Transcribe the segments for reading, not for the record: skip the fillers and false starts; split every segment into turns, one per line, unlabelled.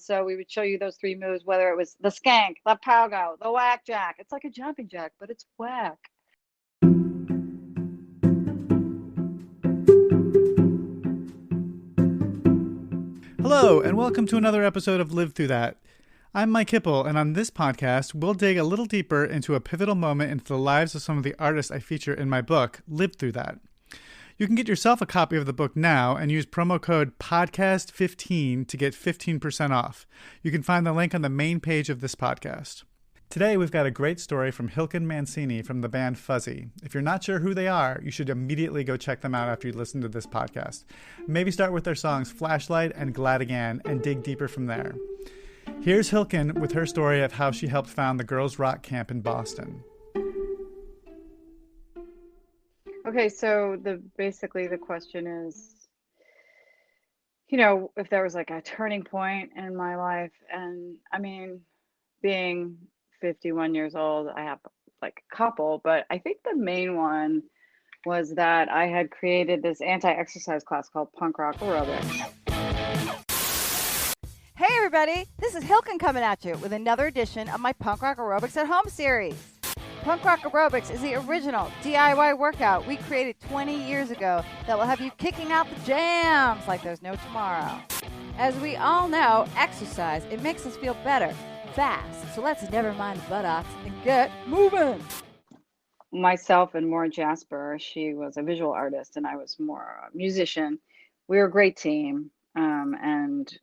So we would show you those three moves, whether it was the skank, the pogo, the whack jack. It's like a jumping jack, but it's whack.
Hello, and welcome to another episode of Live Through That. I'm Mike Hipple, and on this podcast, we'll dig a little deeper into a pivotal moment into the lives of some of the artists I feature in my book, Live Through That. You can get yourself a copy of the book now and use promo code PODCAST15 to get 15% off. You can find the link on the main page of this podcast. Today, we've got a great story from Hilken Mancini from the band Fuzzy. If you're not sure who they are, you should immediately go check them out after you listen to this podcast. Maybe start with their songs Flashlight and Glad Again and dig deeper from there. Here's Hilken with her story of how she helped found the Girls Rock Camp in Boston.
Okay, so basically the question is, if there was like a turning point in my life, and I mean, being 51 years old, I have like a couple, but I think the main one was that I had created this anti-exercise class called punk rock aerobics.
Hey everybody, this is Hilken coming at you with another edition of my Punk Rock Aerobics at Home series. Punk Rock Aerobics is the original DIY workout we created 20 years ago that will have you kicking out the jams like there's no tomorrow. As we all know, exercise, it makes us feel better, fast, so let's never mind the buttocks and get moving.
Myself and Maura Jasper, she was a visual artist and I was more a musician. We were a great team, and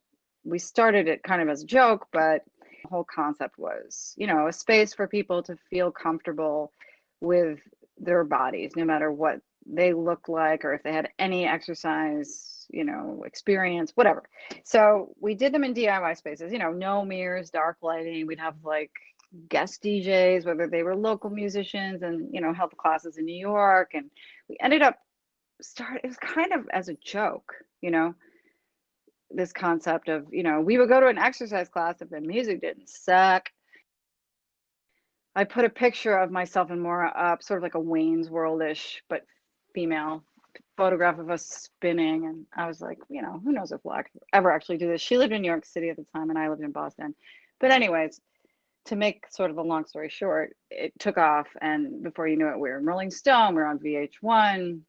we started it kind of as a joke, but the whole concept was, a space for people to feel comfortable with their bodies, no matter what they look like or if they had any exercise, experience, whatever. So we did them in DIY spaces, no mirrors, dark lighting. We'd have like guest DJs, whether they were local musicians, and, held classes in New York. And we ended up it was kind of as a joke, this concept of, we would go to an exercise class if the music didn't suck. I put a picture of myself and Maura up, sort of like a Wayne's World-ish, but female photograph of us spinning. And I was like, who knows if we'll ever actually do this. She lived in New York City at the time and I lived in Boston. But anyways, to make sort of a long story short, it took off. And before you knew it, we were in Rolling Stone, we were on VH1.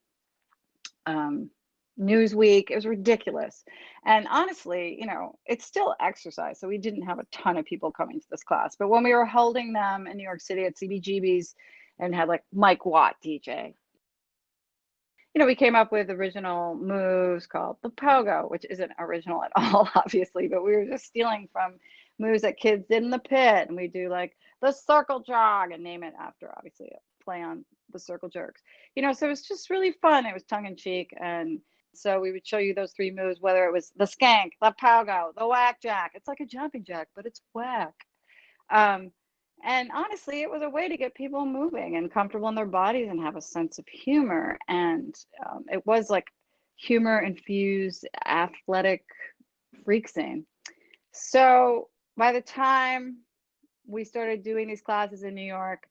Newsweek. It was ridiculous. And honestly, it's still exercise. So we didn't have a ton of people coming to this class. But when we were holding them in New York City at CBGB's and had like Mike Watt DJ, we came up with original moves called the pogo, which isn't original at all, obviously, but we were just stealing from moves that kids did in the pit. And we do like the circle jog and name it after, obviously, a play on the circle jerks. So it was just really fun. It was tongue in cheek. And so we would show you those three moves, whether it was the skank, the pogo, the whack jack. It's like a jumping jack, but it's whack. And honestly, it was a way to get people moving and comfortable in their bodies and have a sense of humor. And it was like humor infused athletic freak scene. So by the time we started doing these classes in New York,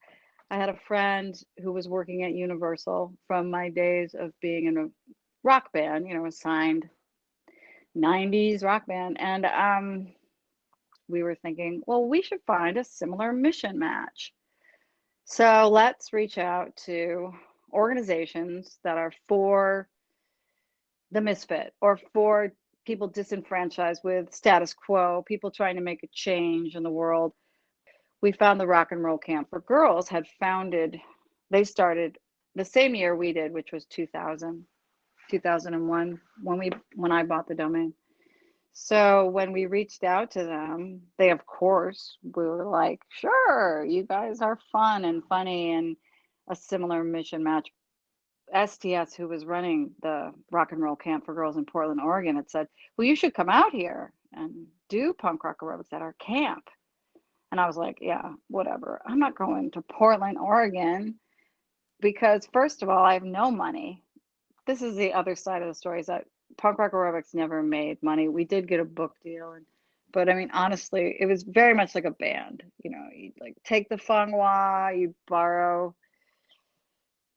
I had a friend who was working at Universal from my days of being in a rock band, a signed 90s rock band. And we were thinking, well, we should find a similar mission match. So let's reach out to organizations that are for the misfit or for people disenfranchised with status quo, people trying to make a change in the world. We found the Rock and Roll Camp for Girls they started the same year we did, which was 2001, when I bought the domain. So when we reached out to them, we were like, sure, you guys are fun and funny and a similar mission match. STS, who was running the Rock and Roll Camp for Girls in Portland, Oregon, had said, well, you should come out here and do punk rock aerobics at our camp. And I was like, yeah, whatever. I'm not going to Portland, Oregon, because first of all, I have no money. This is the other side of the story, is that punk rock aerobics never made money. We did get a book deal, but I mean, honestly, it was very much like a band. You'd like take the fangwa, you borrow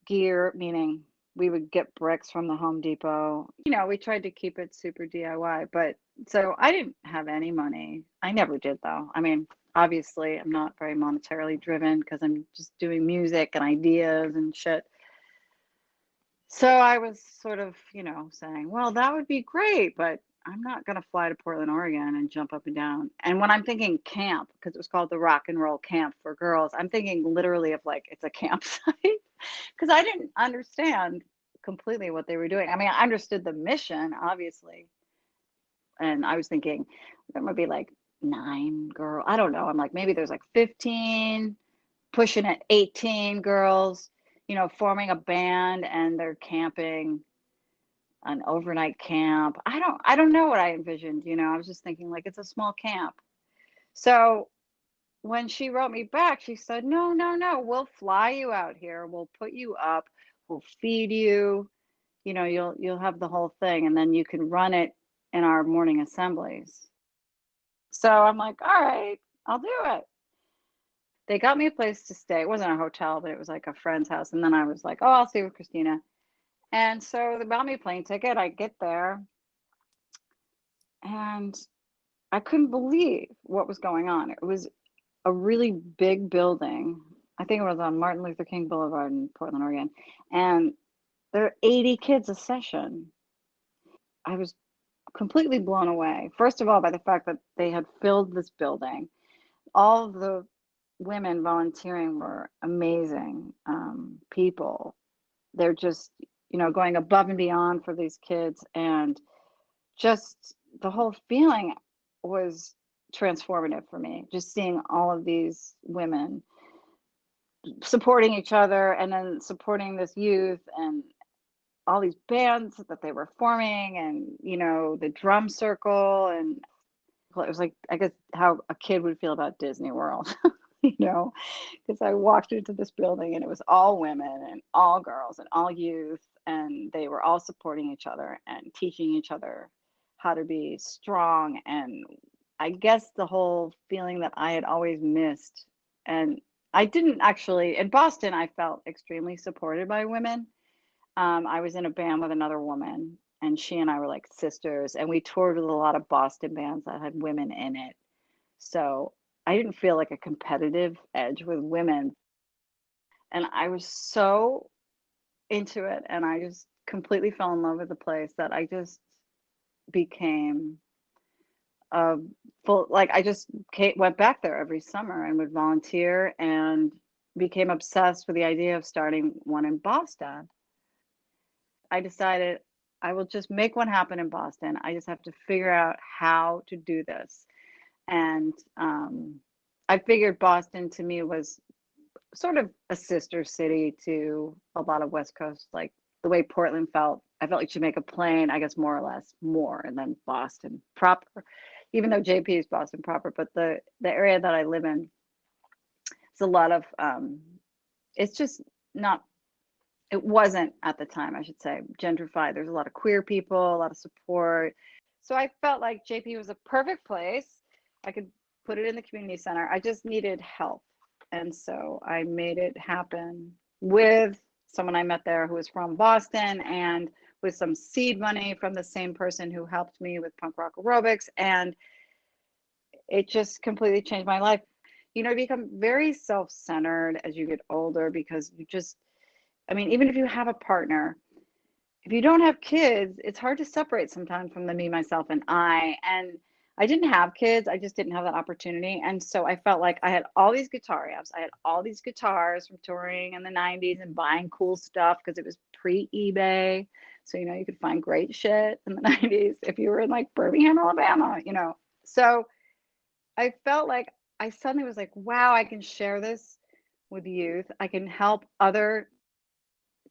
gear, meaning we would get bricks from the Home Depot. We tried to keep it super DIY, but So I didn't have any money. I never did, though. I mean, obviously, I'm not very monetarily driven because I'm just doing music and ideas and shit. So I was sort of, saying, well, that would be great, but I'm not going to fly to Portland, Oregon and jump up and down. And when I'm thinking camp, because it was called the Rock and Roll Camp for Girls, I'm thinking literally of like it's a campsite because I didn't understand completely what they were doing. I mean, I understood the mission, obviously. And I was thinking there might be like 9 girls. I don't know. I'm like, maybe there's like 15, pushing at 18 girls, forming a band and they're camping an overnight camp. I don't know what I envisioned, I was just thinking like it's a small camp. So when she wrote me back, she said, no, no, no, we'll fly you out here. We'll put you up. We'll feed you. You'll have the whole thing and then you can run it in our morning assemblies. So I'm like, all right, I'll do it. They got me a place to stay. It wasn't a hotel, but it was like a friend's house. And then I was like, oh, I'll stay with Christina. And so they bought me a plane ticket. I get there and I couldn't believe what was going on. It was a really big building. I think it was on Martin Luther King Boulevard in Portland, Oregon. And there are 80 kids a session. I was completely blown away. First of all, by the fact that they had filled this building. All of the women volunteering were amazing people. They're just, going above and beyond for these kids. And just the whole feeling was transformative for me. Just seeing all of these women supporting each other and then supporting this youth and all these bands that they were forming and, the drum circle. And it was like, I guess, how a kid would feel about Disney World. Because I walked into this building and it was all women and all girls and all youth, and they were all supporting each other and teaching each other how to be strong. And I guess the whole feeling that I had always missed. And I didn't actually, in Boston, I felt extremely supported by women. I was in a band with another woman, and she and I were like sisters, and we toured with a lot of Boston bands that had women in it. So I didn't feel like a competitive edge with women. And I was so into it. And I just completely fell in love with the place that I just became a full, like, I just went back there every summer and would volunteer and became obsessed with the idea of starting one in Boston. I decided I will just make one happen in Boston. I just have to figure out how to do this. And I figured Boston to me was sort of a sister city to a lot of West Coast, like the way Portland felt. I felt like Jamaica Plain, I guess more or less more, and then Boston proper, even though JP is Boston proper, but the area that I live in, it's a lot of, it's just not, it wasn't at the time, I should say, gentrified. There's a lot of queer people, a lot of support. So I felt like JP was a perfect place. I could put it in the community center. I just needed help. And so I made it happen with someone I met there who was from Boston and with some seed money from the same person who helped me with punk rock aerobics. And it just completely changed my life. You become very self-centered as you get older because you just, I mean, even if you have a partner, if you don't have kids, it's hard to separate sometimes from the me, myself, and I. And I didn't have kids. I just didn't have that opportunity. And so I felt like I had all these guitar amps. I had all these guitars from touring in the 90s and buying cool stuff because it was pre-eBay. So, you could find great shit in the 90s if you were in like Birmingham, Alabama. So I felt like I suddenly was like, wow, I can share this with youth. I can help to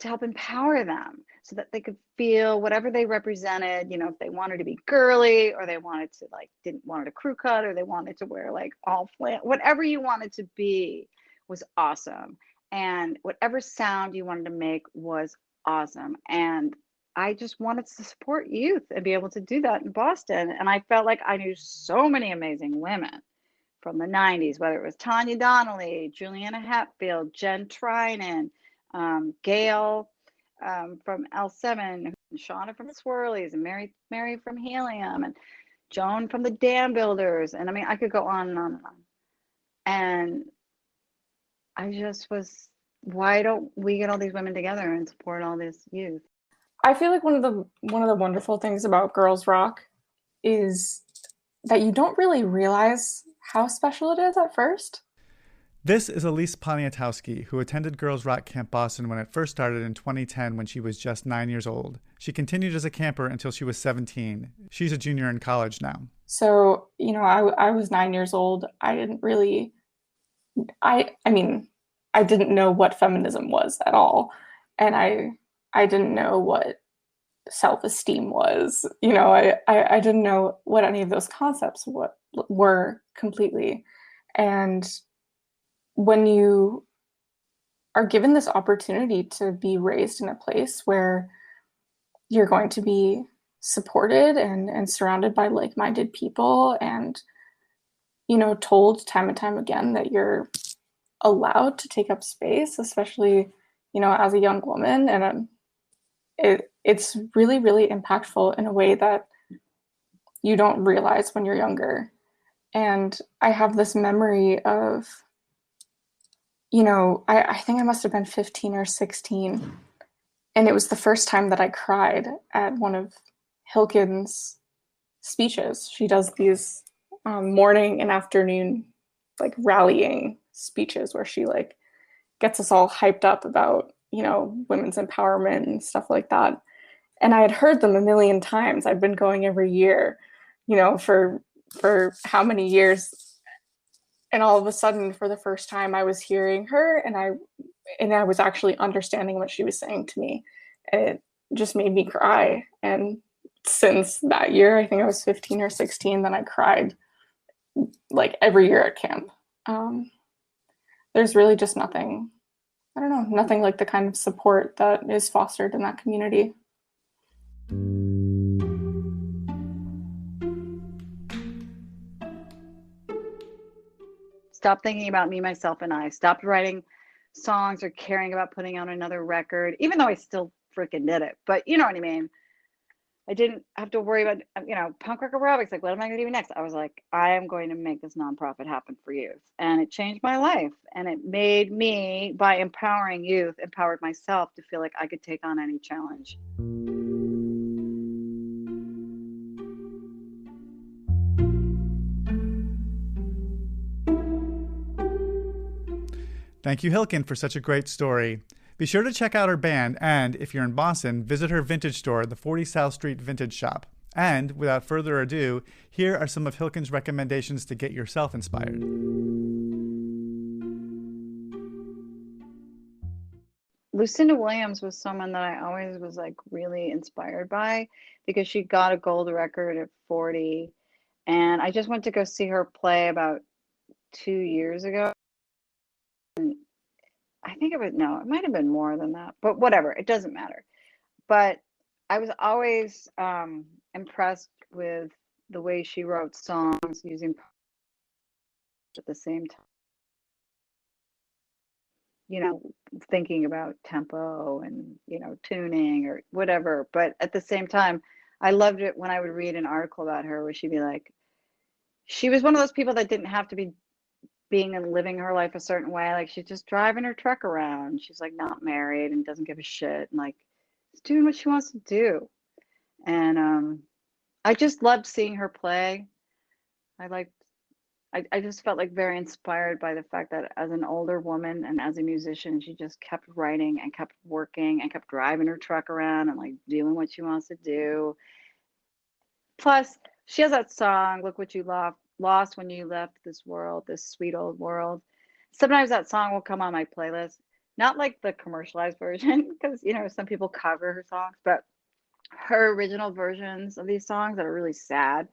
help empower them so that they could feel whatever they represented, if they wanted to be girly or they wanted to didn't want a crew cut or they wanted to wear like all flat, whatever you wanted to be was awesome. And whatever sound you wanted to make was awesome. And I just wanted to support youth and be able to do that in Boston. And I felt like I knew so many amazing women from the 90s, whether it was Tanya Donnelly, Juliana Hatfield, Jen Trinan, Gail from L7, Shauna from Swirlies, and Mary from Helium, and Joan from the Dam Builders. And I mean, I could go on and on and on. And I just was, why don't we get all these women together and support all this youth?
I feel like one of the wonderful things about girls rock is that you don't really realize how special it is at first.
This is Elise Poniatowski, who attended Girls Rock Camp Boston when it first started in 2010 when she was just 9 years old. She continued as a camper until she was 17. She's a junior in college now.
So, I was 9 years old. I didn't really, I mean, I didn't know what feminism was at all. And I didn't know what self-esteem was. I didn't know what any of those concepts were completely. And when you are given this opportunity to be raised in a place where you're going to be supported and surrounded by like-minded people and, told time and time again that you're allowed to take up space, especially, as a young woman. And it's really, really impactful in a way that you don't realize when you're younger. And I have this memory of, I think I must have been 15 or 16. And it was the first time that I cried at one of Hilken's speeches. She does these morning and afternoon rallying speeches where she gets us all hyped up about, women's empowerment and stuff like that. And I had heard them a million times. I'd been going every year, for how many years. And all of a sudden, for the first time, I was hearing her and I was actually understanding what she was saying to me. And it just made me cry. And since that year, I think I was 15 or 16, then I cried every year at camp. There's really just nothing like the kind of support that is fostered in that community.
Stopped thinking about me, myself, and I. Stopped writing songs or caring about putting out another record, even though I still freaking did it. But you know what I mean? I didn't have to worry about, punk rock aerobics. What am I going to do next? I was like, I am going to make this nonprofit happen for youth. And it changed my life. And it made me, by empowering youth, empowered myself to feel like I could take on any challenge.
Thank you, Hilken, for such a great story. Be sure to check out her band, and if you're in Boston, visit her vintage store, the 40 South Street Vintage Shop. And without further ado, here are some of Hilken's recommendations to get yourself inspired.
Lucinda Williams was someone that I always was really inspired by because she got a gold record at 40. And I just went to go see her play about 2 years ago. I think it might have been more than that, but whatever, it doesn't matter. But I was always impressed with the way she wrote songs using at the same time, thinking about tempo and, tuning or whatever. But at the same time, I loved it when I would read an article about her where she'd be like, she was one of those people that didn't have to be being and living her life a certain way. She's just driving her truck around. She's not married and doesn't give a shit and she's doing what she wants to do. And I just loved seeing her play. I just felt very inspired by the fact that as an older woman and as a musician, she just kept writing and kept working and kept driving her truck around and doing what she wants to do. Plus, she has that song, Look What You Lost When You Left This World, This Sweet Old World. Sometimes that song will come on my playlist, not the commercialized version, because, some people cover her songs, but her original versions of these songs that are really sad.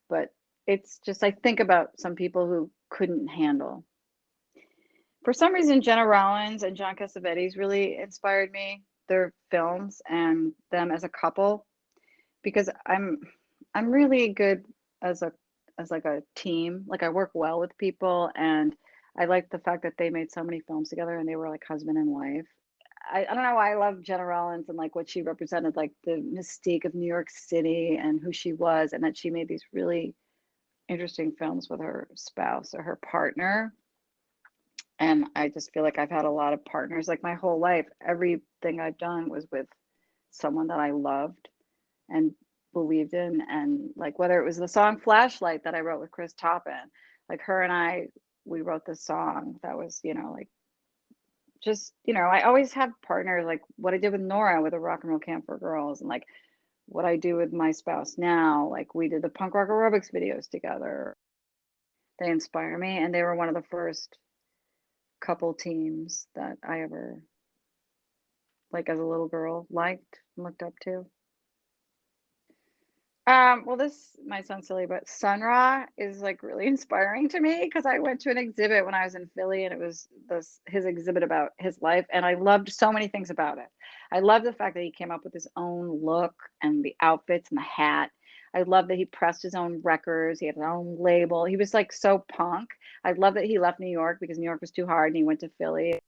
But it's just, I think about some people who couldn't handle. For some reason, Jenna Rollins and John Cassavetes really inspired me, their films and them as a couple, because I'm really good as a team. I work well with people, and I like the fact that they made so many films together and they were husband and wife. I don't know why I love Jenna Rollins and like what she represented, like the mystique of New York City and who she was, and that she made these really interesting films with her spouse or her partner. And I just feel like I've had a lot of partners like my whole life. Everything I've done was with someone that I loved and believed in. And like whether it was the song Flashlight that I wrote with Chris Toppin, like her and I, we wrote this song that was, like just, I always have partners like what I did with Nora with the Rock and Roll Camp for Girls, and like what I do with my spouse now. Like we did the punk rock aerobics videos together. They inspire me, and they were one of the first couple teams that I ever, like as a little girl, liked and looked up to. Well, this might sound silly, but Sun Ra is like really inspiring to me because I went to an exhibit when I was in Philly, and it was his exhibit about his life, and I loved so many things about it. I love the fact that he came up with his own look and the outfits and the hat. I love that he pressed his own records. He had his own label. He was like so punk. I love that he left New York because New York was too hard, and he went to Philly.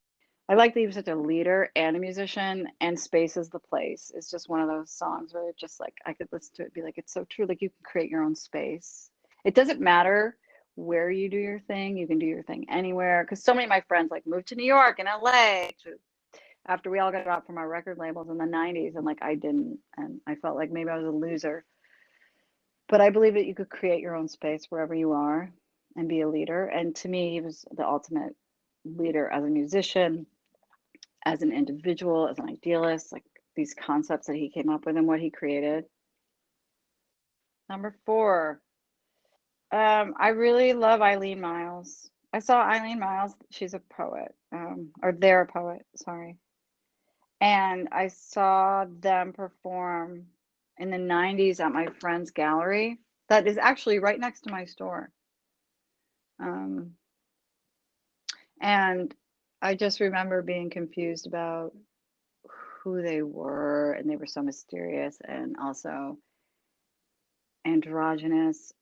I like that he was such a leader and a musician, and Space is the Place. It's just one of those songs where it's just like I could listen to it and be like, it's so true. Like you can create your own space. It doesn't matter where you do your thing. You can do your thing anywhere. Because so many of my friends like moved to New York and LA after we all got out from our record labels in the 90s, and like I didn't. And I felt like maybe I was a loser. But I believe that you could create your own space wherever you are and be a leader. And to me, he was the ultimate leader as a musician, as an individual, as an idealist, like these concepts that he came up with and what he created. Number 4, I really love Eileen Miles. I saw Eileen Miles. She's a poet, or they're a poet, sorry. And I saw them perform in the 90s at my friend's gallery that is actually right next to my store. And I just remember being confused about who they were, and they were so mysterious and also androgynous.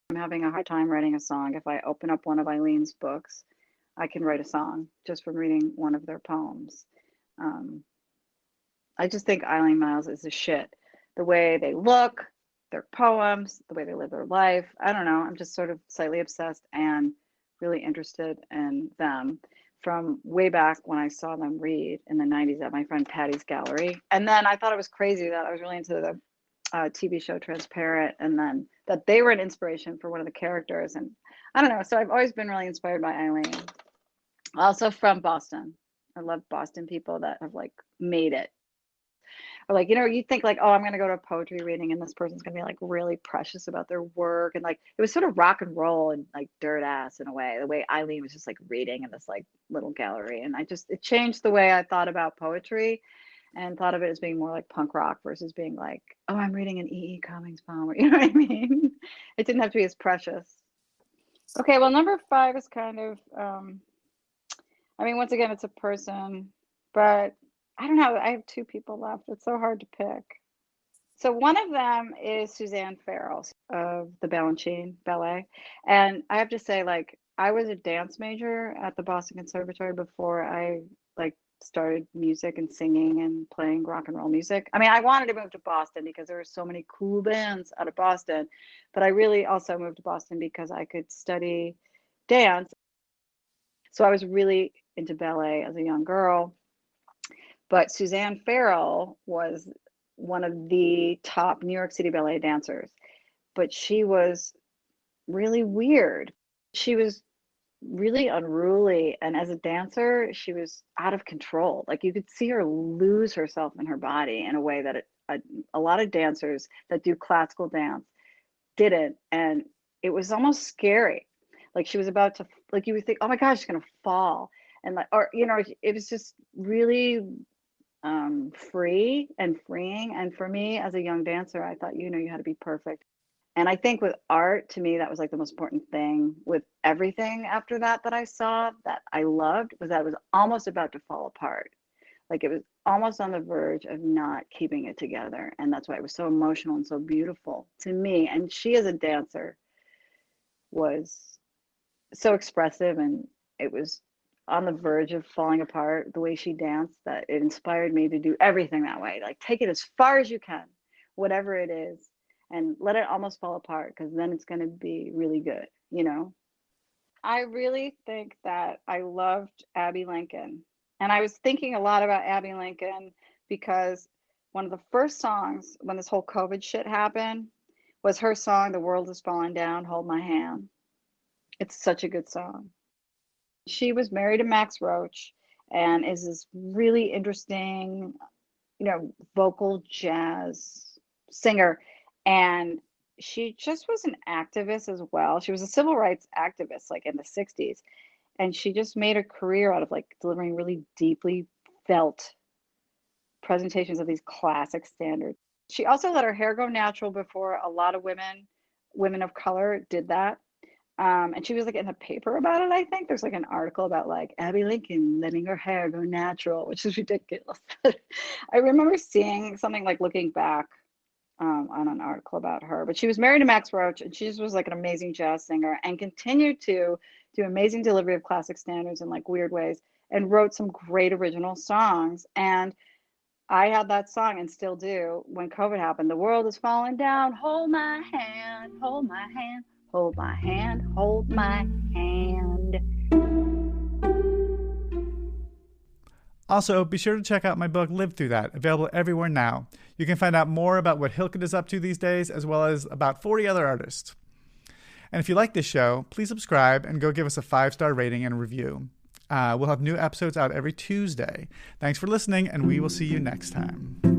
I'm having a hard time writing a song. If I open up one of Eileen's books, I can write a song just from reading one of their poems. I just think Eileen Miles is the shit. The way they look, their poems, the way they live their life. I don't know. I'm just sort of slightly obsessed and really interested in them from way back when I saw them read in the 90s at my friend Patty's gallery. And then I thought it was crazy that I was really into the TV show Transparent, and then that they were an inspiration for one of the characters. And I don't know. So I've always been really inspired by Eileen. Also from Boston. I love Boston people that have like made it. Or like, you think like, oh, I'm going to go to a poetry reading and this person's going to be like really precious about their work. And like, it was sort of rock and roll and like dirt ass in a way, the way Eileen was just like reading in this like little gallery. And it changed the way I thought about poetry, and thought of it as being more like punk rock versus being like, oh, I'm reading an E.E. Cummings poem. Or, you know what I mean? It didn't have to be as precious. Okay, well, number 5 is kind of, once again, it's a person, but I don't know. I have 2 people left. It's so hard to pick. So one of them is Suzanne Farrell of the Balanchine Ballet. And I have to say, like, I was a dance major at the Boston Conservatory before I like started music and singing and playing rock and roll music. I wanted to move to Boston because there were so many cool bands out of Boston, but I really also moved to Boston because I could study dance. So I was really into ballet as a young girl. But Suzanne Farrell was one of the top New York City ballet dancers. But she was really weird. She was really unruly. And as a dancer, she was out of control. Like you could see her lose herself in her body in a way that a lot of dancers that do classical dance didn't. And it was almost scary. Like she was about to, like you would think, oh my gosh, she's going to fall. And like, or, it was just really free and freeing. And for me as a young dancer, I thought, you had to be perfect. And I think with art, to me, that was like the most important thing with everything after that I saw that I loved, was that it was almost about to fall apart. Like it was almost on the verge of not keeping it together. And that's why it was so emotional and so beautiful to me. And she as a dancer was so expressive, and it was on the verge of falling apart, the way she danced, that it inspired me to do everything that way. Like, take it as far as you can, whatever it is, and let it almost fall apart, because then it's going to be really good, you know? I really think that I loved Abby Lincoln. And I was thinking a lot about Abby Lincoln because one of the first songs when this whole COVID shit happened was her song, The World Is Falling Down, Hold My Hand. It's such a good song. She was married to Max Roach and is this really interesting, vocal jazz singer. And she just was an activist as well. She was a civil rights activist like in the 60s. And she just made a career out of like delivering really deeply felt presentations of these classic standards. She also let her hair go natural before a lot of women of color did that. And she was like in the paper about it, I think. There's like an article about like Abby Lincoln letting her hair go natural, which is ridiculous. I remember seeing something like looking back on an article about her. But she was married to Max Roach, and she just was like an amazing jazz singer and continued to do amazing delivery of classic standards in like weird ways, and wrote some great original songs. And I had that song and still do when COVID happened. The world is falling down. Hold my hand, hold my hand, hold my hand, hold my hand.
Also, be sure to check out my book, Live Through That, available everywhere now. You can find out more about what Hilken is up to these days, as well as about 40 other artists. And if you like this show, please subscribe and go give us a 5-star rating and review. We'll have new episodes out every Tuesday. Thanks for listening, and we will see you next time.